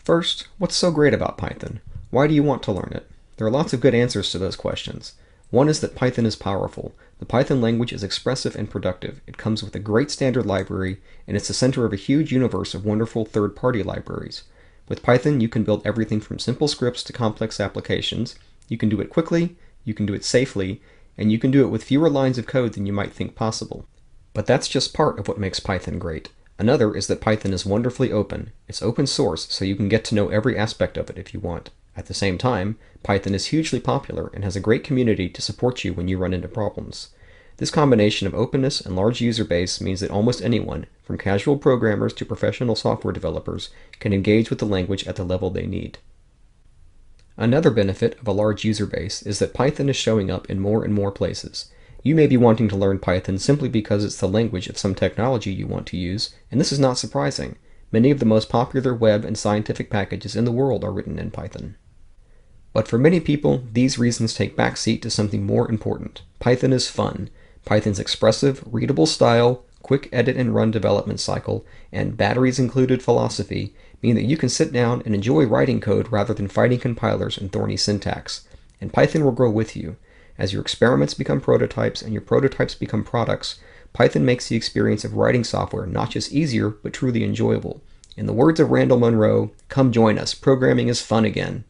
First, what's so great about Python? Why do you want to learn it? There are lots of good answers to those questions. One is that Python is powerful. The Python language is expressive and productive. It comes with a great standard library, and it's the center of a huge universe of wonderful third-party libraries. With Python, you can build everything from simple scripts to complex applications. You can do it quickly, you can do it safely, and you can do it with fewer lines of code than you might think possible. But that's just part of what makes Python great. Another is that Python is wonderfully open. It's open source, so you can get to know every aspect of it if you want. At the same time, Python is hugely popular and has a great community to support you when you run into problems. This combination of openness and large user base means that almost anyone, from casual programmers to professional software developers, can engage with the language at the level they need. Another benefit of a large user base is that Python is showing up in more and more places. You may be wanting to learn Python simply because it's the language of some technology you want to use, and this is not surprising. Many of the most popular web and scientific packages in the world are written in Python. But for many people, these reasons take backseat to something more important. Python is fun. Python's expressive, readable style, quick edit and run development cycle, and batteries included philosophy mean that you can sit down and enjoy writing code rather than fighting compilers and thorny syntax. And Python will grow with you. As your experiments become prototypes and your prototypes become products, Python makes the experience of writing software not just easier, but truly enjoyable. In the words of Randall Munroe, "Come join us, programming is fun again."